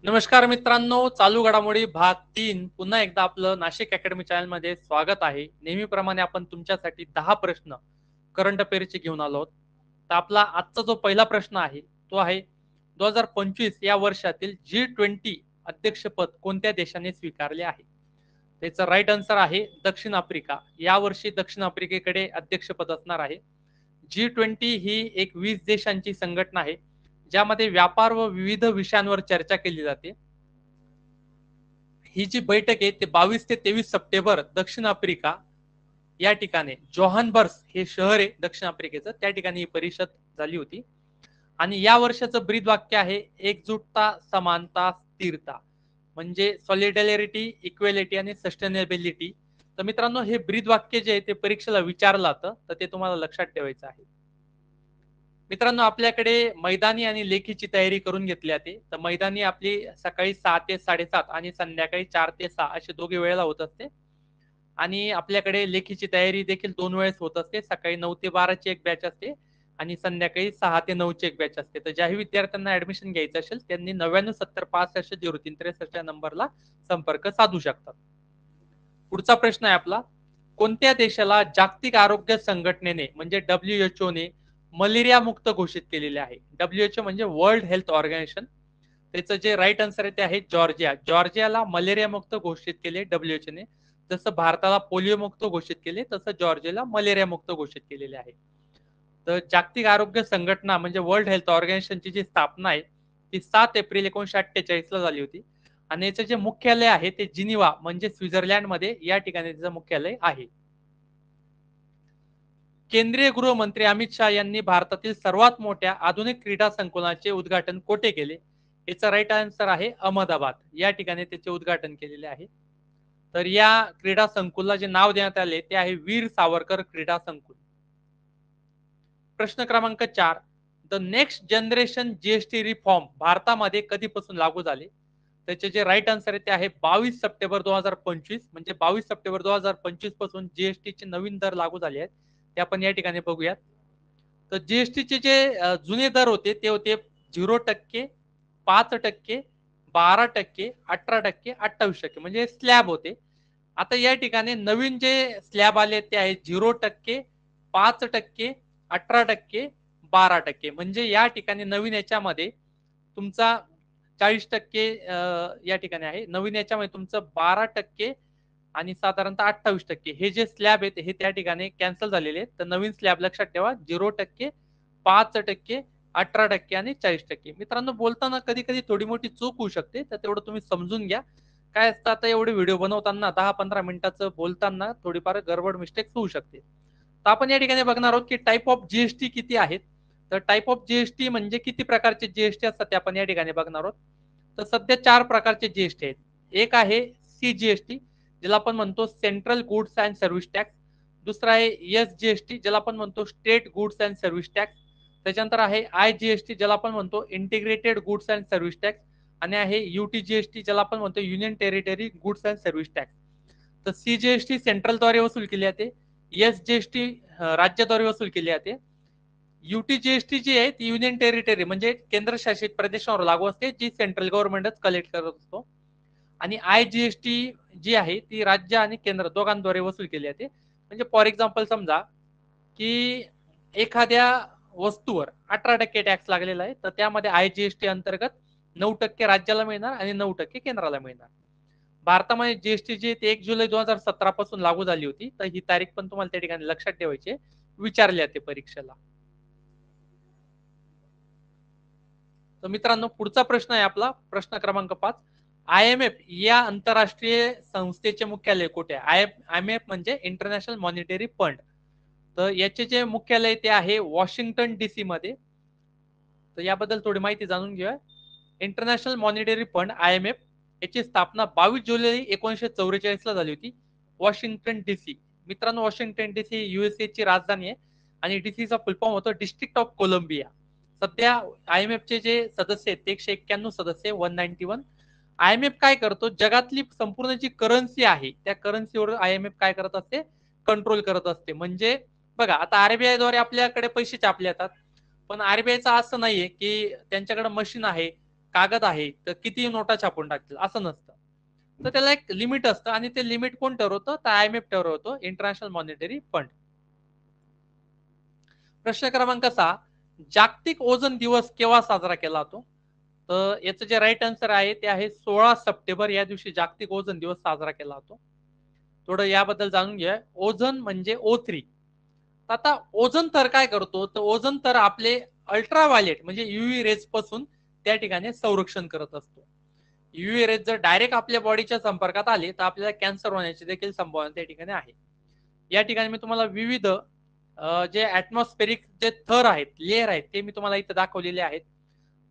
नमस्कार मित्रांनो, चालू घडामोडी भाग 3 पुन्हा एकदा आपलं नाशिक अकॅडमी चॅनल मध्ये स्वागत आहे। नेहमीप्रमाणे आपण तुमच्यासाठी 10 प्रश्न करंट अफेअरचे घेऊन आलो आहोत। तर आपला आजचा जो पहिला प्रश्न आहे तो आहे 2025 या वर्षातील G20 अध्यक्षपद कोणत्या देशाने स्वीकारले आहे? त्याचं राईट आन्सर आहे दक्षिण आफ्रिका। या वर्षी दक्षिण आफ्रिकेकडे अध्यक्षपद असणार आहे। G20 ही एक 20 देशांची संघटना आहे ज्यामध्ये व्यापार व विविध विषयांवर चर्चा केली जाते। ही जी बैठक आहे ते 22 ते 23 सप्टेंबर दक्षिण आफ्रिका या ठिकाणी जोहान्सबर्ग हे शहर आहे दक्षिण आफ्रिकेचं, त्या ठिकाणी ही परिषद झाली होती। आणि या वर्षाचं ब्रीद वाक्य आहे एकजुटता, समानता, स्थिरता, म्हणजे सॉलिडॅरिटी, इक्वेलिटी आणि सस्टेनेबिलिटी। तर मित्रांनो, हे ब्रीद वाक्य जे आहे ते परीक्षेला विचारलं जातं, तर ते तुम्हाला लक्षात ठेवायचं आहे। मित्रांनो, आपल्याकडे मैदानी आणि लेखीची तयारी करून घेतली जाते। तर मैदानी आपली सकाळी 6 ते 7:30 आणि संध्याकाळी 4 ते 6 असे दोघे वेळेला होत असते। आणि आपल्याकडे लेखीची तयारी देखील 2 वेळेस होत असते। सकाळी 9 ते 12 ची एक बॅच असते आणि संध्याकाळी 6 ते 9 ची एक बॅच असते। तर ज्याही विद्यार्थ्यांना ऍडमिशन घ्यायचं असेल त्यांनी 997065 या नंबरला संपर्क साधू शकतात। पुढचा प्रश्न आहे आपला, कोणत्या देशाला जागतिक आरोग्य संघटनेने म्हणजे WHO ने मलेरिया मुक्त घोषित केलेले आहे? WHO म्हणजे वर्ल्ड हेल्थ ऑर्गनायझेशन। त्याचं जे राईट आन्सर आहे ते आहे जॉर्जिया। जॉर्जियाला मलेरिया मुक्त घोषित केले WHO ने। जसं भारताला पोलिओ मुक्त घोषित केले तसं जॉर्जियाला मलेरिया मुक्त घोषित केलेले आहे। तर जागतिक आरोग्य संघटना म्हणजे वर्ल्ड हेल्थ ऑर्गनायझेशनची जी स्थापना आहे ती 7 एप्रिल 1948 ला झाली होती। आणि याचं जे मुख्यालय आहे ते जिनिव्हा म्हणजे स्वित्झर्लंड मध्ये या ठिकाणी त्याचं मुख्यालय आहे। केंद्रीय गृहमंत्री अमित शाह यांनी भारतातील सर्वात मोठ्या आधुनिक क्रीडा संकुलाचे उद्घाटन कोठे केले? याचा राईट आन्सर आहे अहमदाबाद। या ठिकाणी त्याचे उद्घाटन केलेले आहे। तर या क्रीडा संकुलला जे नाव देण्यात आले ते आहे वीर सावरकर क्रीडा संकुल। प्रश्न क्रमांक 4, the next generation GST reform भारतामध्ये कधीपासून लागू झाले? त्याचे जे राईट आन्सर आहे ते आहे 22 सप्टेंबर 2025, म्हणजे 22 सप्टेंबर 2025 पासून जीएसटी चे नवीन दर लागू झाले आहेत। ते आपण या ठिकाणी बघूयात। तर जीएसटी चे जे जुने दर होते ते होते 0%, 5%, 12%, 18%, 28%, म्हणजे स्लॅब होते। आता या ठिकाणी नवीन जे स्लॅब आले ते आहे 0%, 5%, 18%, 12%, म्हणजे या ठिकाणी नवीन याच्यामध्ये तुमचा 40% या ठिकाणी आहे। नवीन याच्यामध्ये तुमचं 12% आणि साधारणतः 28% हे जे स्लॅब आहेत हे त्या ठिकाणी कॅन्सल झालेले आहेत। तर नवीन स्लॅब लक्षात ठेवा 0%, 5%, 18% आणि 40%। मित्रांनो, बोलताना कधी कधी थोडी मोठी चूक होऊ शकते, तर तेवढं तुम्ही समजून घ्या। काय असतं, आता एवढे व्हिडिओ बनवताना 10-15 मिनिटाचं बोलताना थोडीफार गडबड मिस्टेक्स होऊ शकते। तर आपण या ठिकाणी बघणार आहोत की टाइप ऑफ जीएसटी किती आहेत। तर टाइप ऑफ जीएसटी म्हणजे किती प्रकारचे जीएसटी असतात ते आपण या ठिकाणी बघणार आहोत। तर सध्या 4 प्रकारचे जीएसटी आहेत। एक आहे सीजीएसटी, ज्याला आपण म्हणतो central goods and service tax. दुसरा आहे एसजीएसटी, ज्याला आपण म्हणतो state goods and service tax. त्याच्यानंतर आहे आयजीएसटी, ज्याला आपण म्हणतो integrated goods and service tax. आणि आहे यूटीजीएसटी, ज्याला आपण म्हणतो union territory goods and service tax. तर सीजीएसटी सेंट्रलद्वारे वसूल केली जाते, एसजीएसटी राज्याद्वारे वसूल केली जाते, यूटीजीएसटी जी आहे ती युनियन टेरिटरी म्हणजे केंद्रशासित प्रदेशावर लागू असते, जी सेंट्रल गव्हर्नमेंटच कलेक्ट करत असतो। आणि आयजीएसटी जी आहे ती राज्य आणि केंद्र दोघांद्वारे वसूल केली जाते। म्हणजे फॉर एक्झाम्पल समजा की एखाद्या वस्तूवर 18% टॅक्स लागलेला आहे, तर त्यामध्ये आयजीएसटी अंतर्गत 9% राज्याला मिळणार आणि 9% केंद्राला मिळणार। भारतामध्ये जीएसटी जी ते 1 जुलै 2017 पासून लागू झाली होती। तर ही तारीख पण तुम्हाला त्या ठिकाणी लक्षात ठेवायची, विचारले जाते परीक्षेला। तर मित्रांनो, पुढचा प्रश्न आहे आपला प्रश्न क्रमांक 5, आयएमएफ या आंतरराष्ट्रीय संस्थेचे मुख्यालय कुठे आहे? आयएमएफ म्हणजे इंटरनॅशनल मॉनिटरी फंड। तर याचे जे मुख्यालय ते आहे वॉशिंग्टन डीसी मध्ये। तर याबद्दल थोडी माहिती जाणून घेऊया। इंटरनॅशनल मॉनिटरी फंड आयएमएफ याची स्थापना 22 जुलै 1944 ला झाली होती, वॉशिंग्टन डीसी। मित्रांनो, वॉशिंग्टन डीसी युएसए ची राजधानी आहे आणि डीसीचा फुल फॉर्म होतो डिस्ट्रिक्ट ऑफ कोलंबिया। सध्या आयएमएफ चे जे सदस्य आहेत ते 191 सदस्य, 191। आयएमएफ काय करतो, जगातली संपूर्ण जी करन्सी आहे त्या करन्सीवर आयएमएफ काय करत असते, कंट्रोल करत असते। म्हणजे बघा, आता आरबीआय द्वारे आपल्याकडे पैसे छापले जातात, पण आरबीआयचं असं नाहीये की त्यांच्याकडे मशीन आहे कागद आहे तर किती नोटा छापून टाकतील असं नसतं. तर त्याला एक लिमिट असतं आणि ते लिमिट कोण ठरवतं? तर IMF ठरवतो, इंटरनॅशनल मॉनिटरी फंड. प्रश्न क्रमांक 6, जागतिक ओझोन दिवस केव्हा साजरा केला जातो? तर याचं जे राईट आन्सर आहे ते आहे 16 सप्टेंबर या दिवशी जागतिक ओझोन दिवस साजरा केला जातो. थोडं याबद्दल जाणून घ्या. ओझोन म्हणजे O3. आता ओझोन थर काय करतो? तर ओझोन थर आपले अल्ट्राव्हायलेट म्हणजे UV रेज पासून त्या ठिकाणी संरक्षण करत असतो. UV रेज जर डायरेक्ट आपल्या बॉडीच्या संपर्कात आले तर आपल्याला कॅन्सर होण्याची देखील संभावना त्या ठिकाणी आहे. या ठिकाणी मी तुम्हाला विविध जे ऍटमॉस्फेरिक जे थर आहेत, लेअर आहेत, ते मी तुम्हाला इथे दाखवलेले आहेत.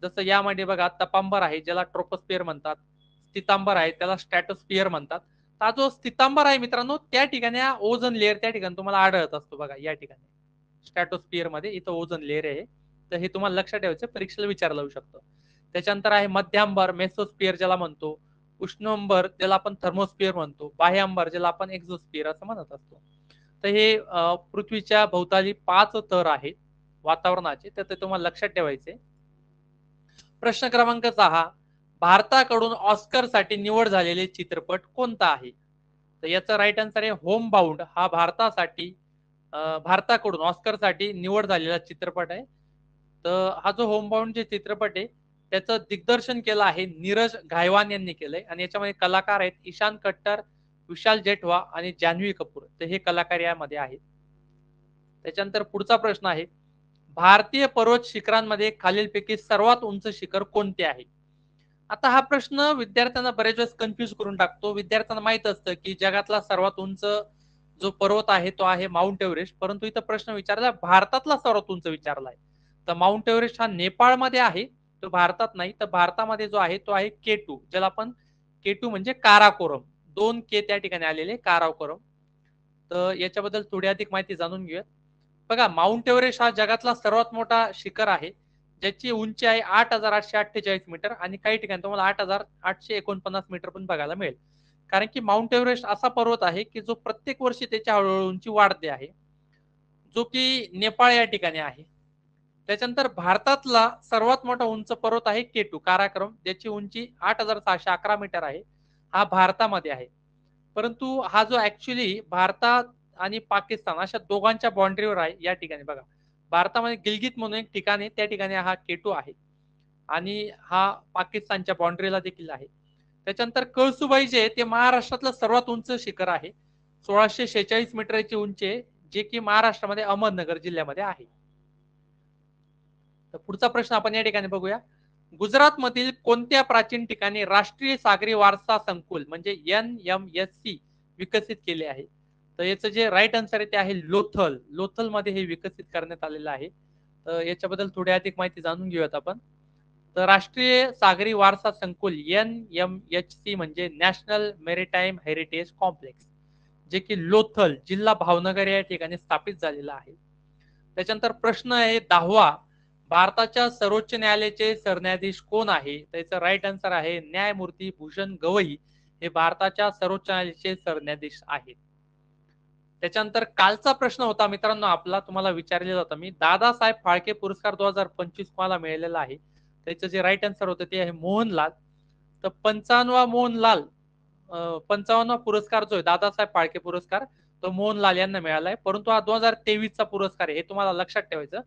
जसं यामध्ये बघा तपांबर आहे, ज्याला ट्रोपोस्फिअर म्हणतात. स्थितांबर आहे, त्याला स्ट्रॅटोस्फिअर म्हणतात. हा जो स्थितांबर आहे मित्रांनो, त्या ठिकाणी ओझोन लेअर त्या ठिकाणी तुम्हाला आढळत असतो बघा या ठिकाणी. स्ट्रॅटोस्फिअर मध्ये इथं ओझोन लेअर आहे. तर हे तुम्हाला लक्षात ठेवायचं, परीक्षेला विचारलं जाऊ शकतं. त्याच्यानंतर आहे मध्यांबर, मेसोस्फिअर ज्याला म्हणतो. उष्णंबर ज्याला आपण थर्मोस्फिअर म्हणतो. बाह्यांबर ज्याला आपण एक्झोस्फिअर असं म्हणत असतो. तर हे पृथ्वीच्या भोवताली 5 थर आहेत वातावरणाचे, तर ते तुम्हाला लक्षात ठेवायचे. प्रश्न क्रमांक 6, भारताकडून ऑस्कर साठी निवड झालेले चित्रपट कोणता आहे? तर याचा राईट आन्सर आहे होम बाउंड. हा भारतासाठी भारताकडून ऑस्कर साठी निवड झालेला चित्रपट आहे. तर हा जो होम बाउंड जे चित्रपट आहे त्याचं दिग्दर्शन केलं आहे नीरज घायवान यांनी केलंय आणि याच्यामध्ये कलाकार आहेत ईशान कट्टर, विशाल जेठवा आणि जान्हवी कपूर. तर हे कलाकार यामध्ये आहेत. त्याच्यानंतर पुढचा प्रश्न आहे, भारतीय पर्वत शिखरांमध्ये खालीलपैकी सर्वात उंच शिखर कोणते आहे? आता हा प्रश्न विद्यार्थ्यांना बरेच वेळेस कन्फ्युज करून टाकतो. विद्यार्थ्यांना माहित असतं की जगातला सर्वात उंच जो पर्वत आहे तो आहे माउंट एव्हरेस्ट, परंतु इथं प्रश्न विचारला भारतातला सर्वात उंच विचारलाय. तर माउंट एव्हरेस्ट हा नेपाळमध्ये आहे, तो भारतात नाही. तर भारतामध्ये जो आहे तो आहे K2, ज्याला आपण K2 म्हणजे काराकोरम. 2 के त्या ठिकाणी आलेले काराकोरम. तर याच्याबद्दल थोडी अधिक माहिती जाणून घेऊयात. बघा, माउंट एव्हरेस्ट हा जगातला सर्वात मोठा शिखर आहे, ज्याची उंची आहे 8,848 मीटर आणि काही ठिकाणी तुम्हाला 8,849 मीटर पण बघायला मिळेल. कारण की माउंट एव्हरेस्ट असा पर्वत आहे की जो प्रत्येक वर्षी त्याची हळूहळू उंची वाढते आहे, जो की नेपाळ या ठिकाणी आहे. त्याच्यानंतर भारतातला सर्वात मोठा उंच पर्वत आहे K2 काराकोरम, ज्याची उंची 8,611 मीटर आहे. हा भारतामध्ये आहे. परंतु हा जो ऍक्च्युली भारतात आणि पाकिस्तान अशा दोघांच्या बाउंड्रीवर आहे या ठिकाणी बघा. भारतामध्ये गिलगित म्हणून एक ठिकाण आहे, त्या ठिकाणी हा K2 आहे आणि हा पाकिस्तानच्या बाउंड्रीला देखील आहे. त्याच्यानंतर कळसुबाई जे ते महाराष्ट्रातलं सर्वात उंच शिखर आहे. 1646 मीटरची उंची आहे, जे की महाराष्ट्रामध्ये अहमदनगर जिल्ह्यामध्ये आहे. तर पुढचा प्रश्न आपण या ठिकाणी बघूया. गुजरात मधील कोणत्या प्राचीन ठिकाणी राष्ट्रीय सागरी वारसा संकुल म्हणजे NMSC विकसित केले आहे? तर याचं जे राईट आन्सर आहे ते आहे लोथल. लोथल मध्ये हे विकसित करण्यात आलेलं आहे. तर याच्याबद्दल थोडी अधिक माहिती जाणून घेऊयात आपण. तर राष्ट्रीय सागरी वारसा संकुल NMHC म्हणजे नॅशनल मेरीटाईम हेरिटेज कॉम्प्लेक्स, जे की लोथल जिल्हा भावनगर या ठिकाणी स्थापित झालेला आहे. त्याच्यानंतर प्रश्न आहे 10वा, भारताच्या सर्वोच्च न्यायालयाचे सरन्यायाधीश कोण आहे? त्याचं राईट आन्सर आहे न्यायमूर्ती भूषण गवई. हे भारताच्या सर्वोच्च न्यायालयाचे सरन्यायाधीश आहेत. त्याच्यानंतर कालचा प्रश्न होता मित्रांनो आपला, तुम्हाला विचारलेला होता मी, दादासाहेब फाळके पुरस्कार 2025 कोणाला मिळालेला आहे? त्याचं जे राईट आन्सर होतं ते आहे मोहनलाल. तर 55वा मोहनलाल 55वा पुरस्कार जो आहे दादासाहेब फाळके पुरस्कार, तो मोहनलाल यांना मिळाला आहे. परंतु हा 2023 चा पुरस्कार आहे, हे तुम्हाला लक्षात ठेवायचं.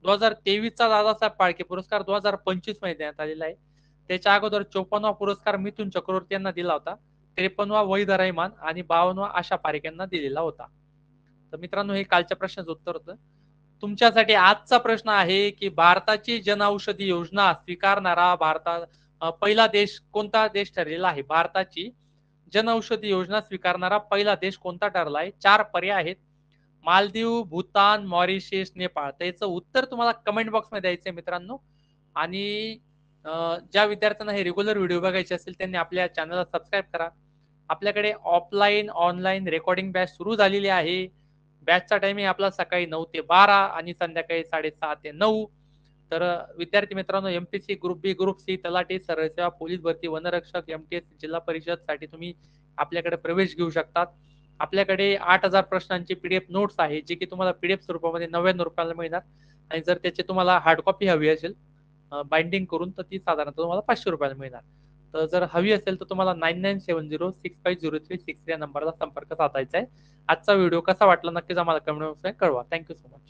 2023 चा दादासाहेब फाळके पुरस्कार 2025 मध्ये देण्यात आलेला आहे. त्याच्या अगोदर 54वा पुरस्कार मिथुन चक्रवर्ती यांना दिला होता. 53वा वहीद रहमान आणि 52वा आशा पारेख यांना दिलेला होता. तर मित्रांनो हे कालच्या प्रश्नाचं उत्तर होतं. तुमच्यासाठी आजचा प्रश्न आहे की भारताची जनऔषधी योजना स्वीकारणारा पहिला देश कोणता देश ठरलेला आहे? भारताची जनऔषधी योजना स्वीकारणारा पहिला देश कोणता ठरला आहे? 4 पर्याय आहेत. मालदीव, भूतान, मॉरिशस, नेपाळ. तर याचं उत्तर तुम्हाला कमेंट बॉक्स मध्ये द्यायचंय मित्रांनो. आणि ज्या विद्यार्थ्यांना हे रेग्युलर व्हिडिओ बघायचे असेल त्यांनी आपल्या चॅनलला सबस्क्राईब करा. आपल्याकडे ऑफलाईन ऑनलाईन रेकॉर्डिंग बॅच सुरू झालेली आहे. बॅचचा टायमिंग आपला सकाळी 9 ते 12 आणि संध्याकाळी 6:30 ते 9. तर विद्यार्थी मित्रांनो, MPSC ग्रुप बी, ग्रुप सी, तलाठी, सरळ सेवा, पोलीस भरती, वनरक्षक, MTS, जिल्हा परिषद साठी तुम्ही आपल्याकडे प्रवेश घेऊ शकतात. आपल्याकडे 8,000 प्रश्नांची PDF नोट्स आहे, जे की तुम्हाला PDF स्वरूपामध्ये 99 रुपयाला मिळणार. आणि जर त्याची तुम्हाला हार्ड कॉपी हवी असेल बाइंडिंग करून, तर ती साधारणतः तुम्हाला 500 रुपयाला मिळणार. तर जर हवी असेल तर तुम्हाला 9970650363 या नंबरला संपर्क साधायचा आहे. आजचा व्हिडिओ कसा वाटला नक्कीच आम्हाला कमेंट बॉक्समध्ये कळवा. Thank you so much.